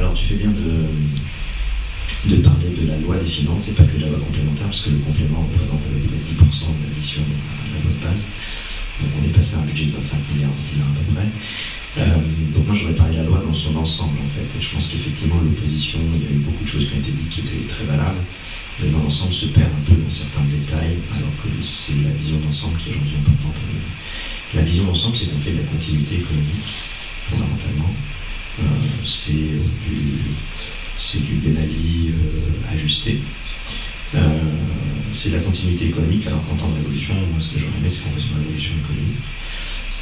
Alors tu fais bien de parler de la loi des finances et pas que de la loi complémentaire, parce que le complément représente à peu près 10% de l'addition à la loi de base. Donc on est passé à un budget de 25 milliards de dinars à peu près. Donc moi j'aurais parlé de la loi dans son ensemble en fait. Et je pense qu'effectivement l'opposition, il y a eu beaucoup de choses qui ont été dites qui étaient très valables, mais dans l'ensemble se perd un peu dans certains détails, alors que c'est la vision d'ensemble qui est aujourd'hui importante. La vision d'ensemble, c'est qu'on fait de la continuité économique, fondamentalement. C'est du Ben Ali ajusté. C'est la continuité économique, alors qu'en temps de révolution, moi ce que j'aurais aimé, c'est qu'on fasse une révolution économique.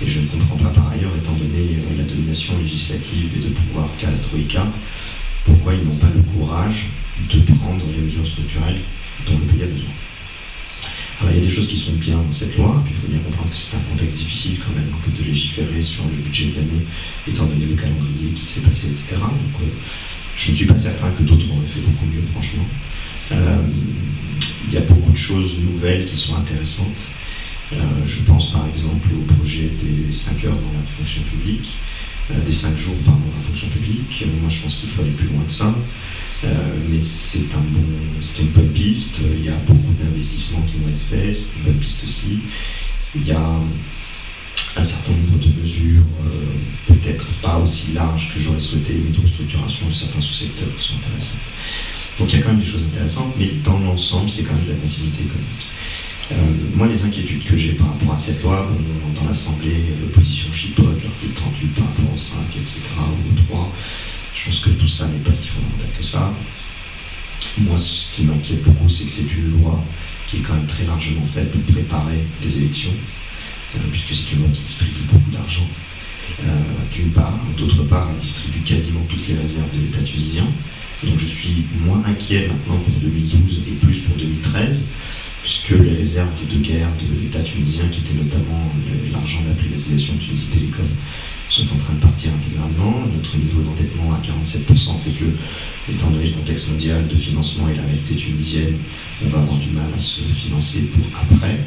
Et je ne comprends pas par ailleurs, étant donné la domination législative et de pouvoir qu'a la Troïka, pourquoi ils n'ont pas le courage de prendre les mesures structurelles dont le pays a besoin. Alors il y a des choses qui sont bien dans cette loi, puis il faut bien comprendre que c'est un contexte difficile quand même que de légiférer sur le budget de l'année, étant donné le calendrier qui s'est passé, etc. Donc je ne suis pas certain que d'autres auraient fait beaucoup mieux, franchement. Il y a beaucoup de choses nouvelles qui sont intéressantes. Je pense par exemple au projet des 5 heures dans la fonction publique, des 5 jours dans la fonction publique. Moi je pense qu'il faut aller plus loin de ça, mais c'est une bonne piste. Il y a beaucoup d'investissements qui vont être faits, c'est une bonne piste aussi. Il y a un certain nombre de mesures, peut-être pas aussi larges que j'aurais souhaité, mais de structuration de certains sous-secteurs qui sont intéressantes. Donc il y a quand même des choses intéressantes, mais dans l'ensemble c'est quand même de la continuité économique. Moi, les inquiétudes que j'ai par rapport à cette loi, dans l'Assemblée, l'opposition chipote, l'article 38 par rapport au 5, etc., ou au 3, je pense que tout ça n'est pas si fondamental que ça. Moi, ce qui m'inquiète beaucoup, c'est que c'est une loi qui est quand même très largement faite pour préparer les élections, puisque c'est une loi qui distribue beaucoup d'argent, d'une part. D'autre part, elle distribue quasiment toutes les réserves de l'État tunisien. Donc je suis moins inquiet maintenant pour 2012 et plus pour 2013, puisque les réserves de guerre de l'État tunisien, qui étaient notamment l'argent de la privatisation de Tunisie Télécom, sont en train de partir intégralement. Notre niveau d'endettement à 47% fait que, étant donné le contexte mondial de financement et la réalité tunisienne, on va avoir du mal à se financer pour après.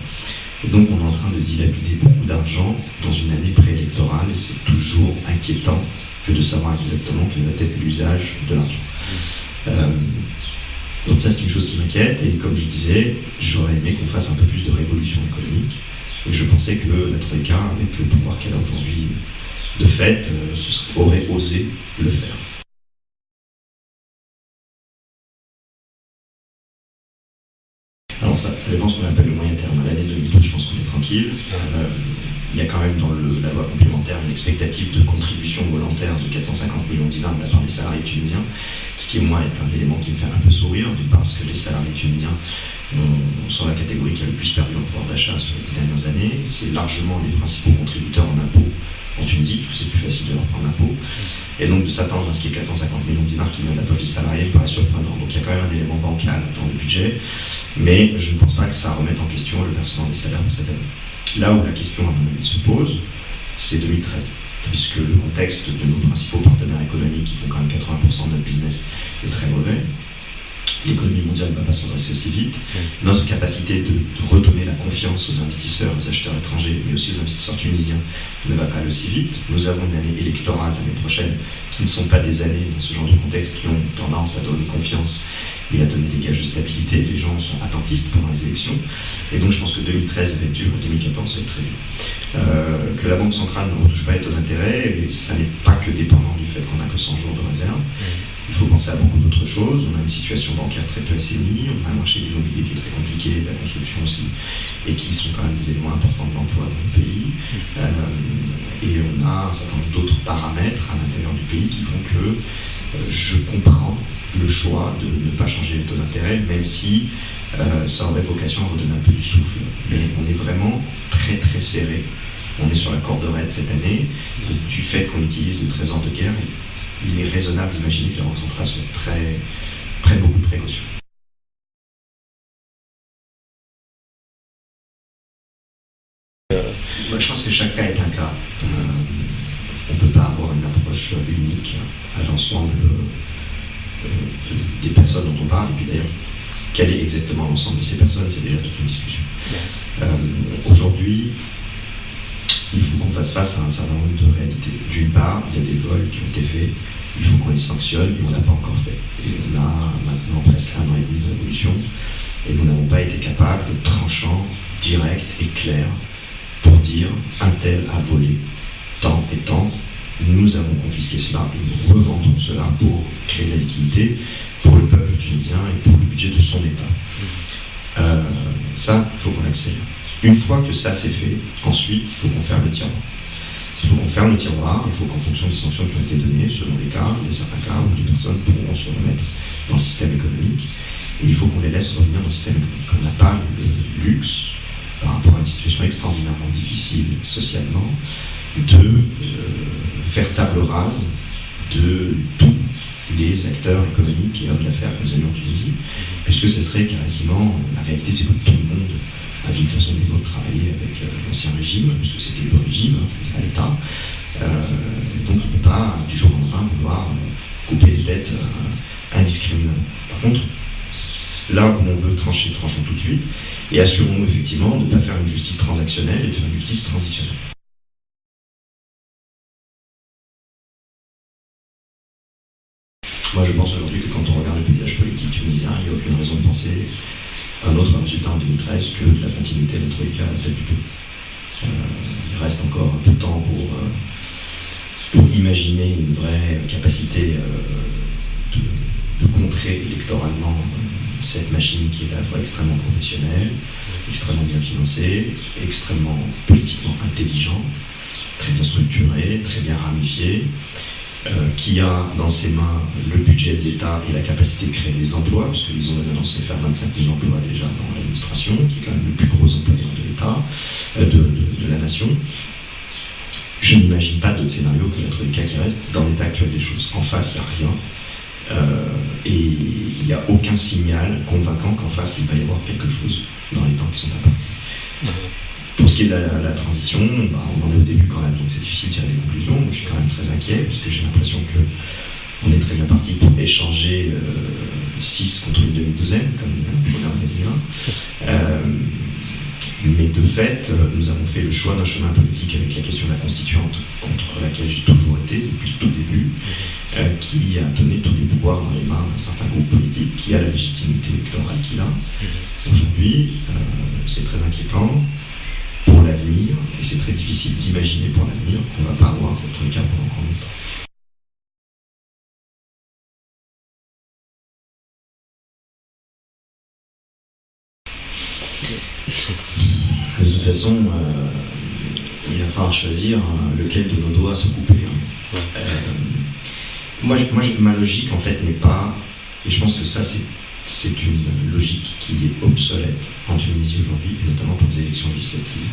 Et donc on est en train de dilapider beaucoup d'argent dans une année préélectorale, et c'est toujours inquiétant que de savoir exactement quel va être l'usage de l'argent. Donc ça c'est une chose qui m'inquiète, et comme je disais, j'aurais aimé qu'on fasse un peu plus de révolution économique, et je pensais que la Troïka, avec le pouvoir qu'elle a aujourd'hui de fait, aurait osé le faire. Alors ça dépend de ce qu'on appelle le moyen terme. À l'année 2012, je pense qu'on est tranquille. Il y a quand même dans la loi complémentaire une expectative de contribution volontaire de 450 millions de dinars de la part des salariés tunisiens, ce qui, moi, est un élément qui me fait un peu sourire, d'une part parce que les salariés tunisiens sont la catégorie qui a le plus perdu en pouvoir d'achat sur les 10 dernières années. C'est largement les principaux contributeurs en impôts en Tunisie, parce que c'est plus facile de leur prendre l'impôt. Et donc de s'attendre à ce qu'il y ait 450 millions de dinars qui viennent de la poche des salariés me paraît surprenant. Donc il y a quand même un élément bancal dans le budget, mais je ne pense pas que ça remette en question le versement des salaires de cette année. Là où la question, à mon avis, se pose, c'est 2013, puisque le contexte de nos principaux partenaires économiques, qui font quand même 80% de notre business, est très mauvais. L'économie mondiale ne va pas s'adresser aussi vite. Notre capacité de redonner la confiance aux investisseurs, aux acheteurs étrangers, mais aussi aux investisseurs tunisiens, ne va pas aller aussi vite. Nous avons une année électorale l'année prochaine, qui ne sont pas des années dans ce genre de contexte qui ont tendance à donner confiance et à donner des gages de stabilité. Les gens sont attentistes pendant les élections. Et donc je pense que 2013 va être dur, 2014 va être très dur. Que la Banque centrale ne retouche pas les taux d'intérêt, et ça n'est pas que dépendant du fait qu'on n'a que 100 jours de réserve. Il faut penser à beaucoup d'autres choses. On a une situation bancaire très peu assainie, on a un marché de l'immobilier qui est très compliqué, de la construction aussi, et qui sont quand même des éléments importants de l'emploi dans le pays. Et on a un certain nombre d'autres paramètres à l'intérieur du pays qui font que je comprends le choix de ne pas changer les taux d'intérêt, même si ça aurait vocation à redonner un peu du souffle. Mais on est vraiment très très serré. On est sur la corde raide cette année, du fait qu'on utilise le trésor de guerre. Il est raisonnable d'imaginer que la Banque centrale prenne beaucoup de précautions. Moi, je pense que chaque cas est un cas. On ne peut pas avoir une approche unique à l'ensemble des personnes dont on parle. Et puis d'ailleurs, quel est exactement l'ensemble de ces personnes, c'est déjà toute une discussion. Aujourd'hui, il faut qu'on fasse face à un certain nombre de réalités. D'une part, il y a des lois folles qui ont été faites, il faut qu'on les sanctionne, et on ne l'a pas encore fait. Et on a maintenant presque 1 an et demi de révolution, et nous n'avons pas été capables de tranchant, direct et clair pour dire un tel a volé tant et tant, nous avons confisqué cela et nous revendons cela pour créer de la liquidité pour le peuple tunisien et pour le budget de son État. Ça, il faut qu'on accélère. Une fois que ça c'est fait, ensuite, il faut qu'on ferme le tiroir. Il faut qu'on ferme le tiroir, il faut qu'en fonction des sanctions qui ont été données, selon les cas, il y a certains cas où les personnes pourront se remettre dans le système économique, et il faut qu'on les laisse revenir dans le système économique. On n'a pas le luxe, par rapport à une situation extraordinairement difficile socialement, de faire table rase de tous les acteurs économiques et hommes d'affaires que nous avions en Tunisie, puisque ce serait quasiment, la réalité c'est que tout le monde a d'une façon ou d'une autre travaillé avec l'ancien régime, puisque c'était le régime, c'était ça l'État. Donc on ne peut pas du jour au lendemain vouloir couper les dettes indiscriminément. Par contre, là où on veut trancher, tranchons tout de suite, et assurons-nous effectivement de ne pas faire une justice transactionnelle et de faire une justice transitionnelle. Moi je pense aujourd'hui que quand on regarde le paysage politique tunisien, il n'y a aucune raison de penser un autre résultat en 2013 que de la continuité de notre cas à la tête du pays. Il reste encore un peu de temps pour imaginer une vraie capacité de contrer électoralement cette machine qui est à la fois extrêmement professionnelle, extrêmement bien financée, extrêmement politiquement intelligente, très bien structurée, très bien ramifiée, qui a dans ses mains le budget de l'État et la capacité de créer des emplois, parce qu'ils ont annoncé faire 25 000 emplois déjà dans l'administration, qui est quand même le plus gros employeur de l'État, de la nation. Je n'imagine pas d'autre scénario que notre cas qui reste dans l'état actuel des choses. En face, il n'y a rien. Et il n'y a aucun signal convaincant qu'en face, il va y avoir quelque chose dans les temps qui sont impartis. Pour ce qui est de la transition, on en est au début quand même, donc c'est difficile de tirer des conclusions. Moi, je suis quand même très inquiet, parce que j'ai l'impression qu'on est très bien parti pour échanger 6 contre une demi-douzaine, comme Bernard Médina. Mais de fait, nous avons fait le choix d'un chemin politique avec la question de la constituante, contre laquelle j'ai toujours été depuis le tout début, qui a donné tous les pouvoirs dans les mains d'un certain groupe politique, qui a la légitimité électorale qu'il a. Aujourd'hui, c'est très inquiétant pour l'avenir, et c'est très difficile d'imaginer pour l'avenir qu'on ne va pas avoir cette troïka pendant encore longtemps. De toute façon, il va falloir choisir lequel de nos doigts se couper. Moi, ma logique en fait n'est pas, et je pense que ça c'est une logique qui est obsolète en Tunisie aujourd'hui, et notamment pour les élections législatives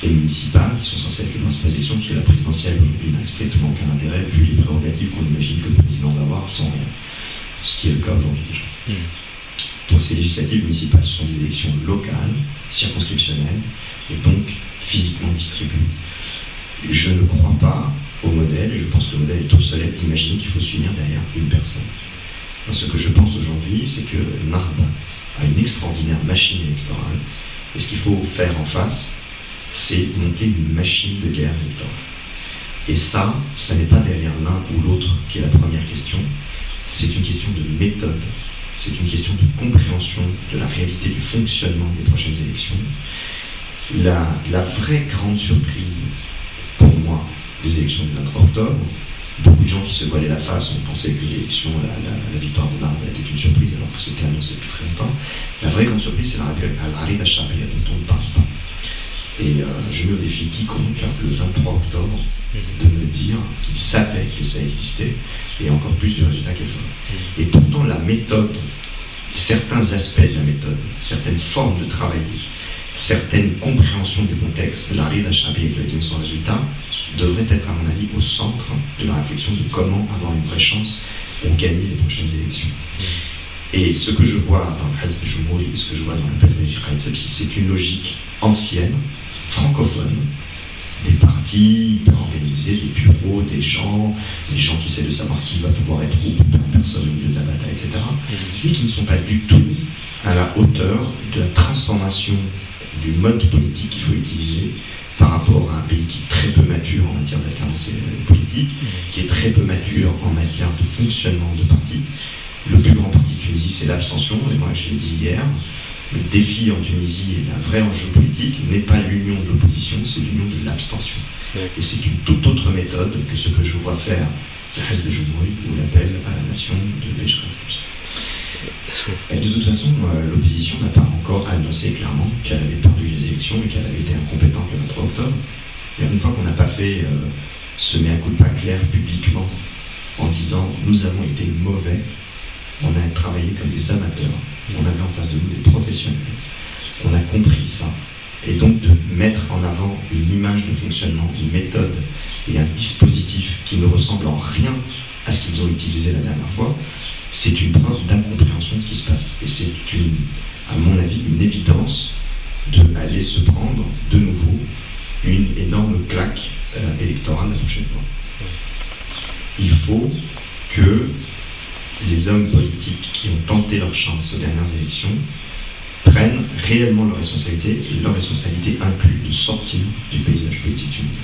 et municipales, qui sont censées être les principales élections, parce que la présidentielle aujourd'hui n'a strictement aucun intérêt, vu les prérogatives qu'on imagine que le président va avoir sans rien, ce qui est le cas aujourd'hui déjà. Donc ces législatives municipales, ce sont des élections locales, circonscriptionnelles, et donc physiquement distribuées. Je ne crois pas au modèle, et je pense que le modèle est obsolète d'imaginer qu'il faut s'unir derrière une personne. Alors, ce que je pense aujourd'hui, c'est que Narda a une extraordinaire machine électorale, et ce qu'il faut faire en face, c'est monter une machine de guerre électorale. Et ça n'est pas derrière l'un ou l'autre qui est la première question, c'est une question de méthode. C'est une question de compréhension de la réalité du fonctionnement des prochaines élections. La vraie grande surprise, pour moi, des élections du 23 octobre, beaucoup de gens qui se voilaient la face ont pensé que l'élection, la victoire de Narda était une surprise, alors que c'était annoncé depuis très longtemps. La vraie grande surprise, c'est la Rida Charia, dont on ne parle pas. Et je mets au défi quiconque, le 23 octobre, de me dire qu'il savait que ça existait, et encore plus du résultat qu'elle ferait. Et pourtant, la méthode, certains aspects de la méthode, certaines formes de travail, certaines compréhensions du contexte, la Rida Charia qui a donné son résultat, devrait être, à mon avis, au centre de la réflexion de comment avoir une vraie chance pour gagner les prochaines élections. Et ce que je vois dans le Hizb al-Jumhouri et ce que je vois dans la pédagogie Khaït-Sebsi, c'est une logique ancienne, francophone, des partis hyper organisés, des bureaux, des gens qui essaient de savoir qui va pouvoir être où, personne au milieu de la bataille, etc., mais qui ne sont pas du tout à la hauteur de la transformation du mode politique qu'il faut utiliser par rapport à un pays qui est très peu mature en matière d'alternance politique. politique, qui est très peu mature en matière de fonctionnement de parti. Le plus grand parti de Tunisie, c'est l'abstention, et moi je l'ai dit hier. Le défi en Tunisie et un vrai enjeu politique n'est pas l'union de l'opposition, c'est l'union de l'abstention. Et c'est une toute autre méthode que ce que je vois faire Hezb al-Jumhouri ou l'appel à la nation de Becheraj. Et de toute façon, l'opposition n'a pas encore annoncé clairement qu'elle avait perdu les élections et qu'elle avait été incompétente le 23 octobre. Et une fois qu'on n'a pas fait ce mea culpa clair publiquement en disant nous avons été mauvais, on a travaillé comme des amateurs, on avait en face de nous des professionnels, on a compris ça. Et donc de mettre en avant une image de fonctionnement, une méthode et un dispositif qui ne ressemble en rien à ce qu'ils ont utilisé la dernière fois, c'est une preuve d'incompréhension de ce qui se passe. Et c'est, à mon avis, une évidence d'aller se prendre de nouveau une énorme claque électorale la prochaine fois. Il faut que les hommes politiques qui ont tenté leur chance aux dernières élections prennent réellement leurs responsabilités, et leur responsabilité inclut de sortir du paysage politique tunisien.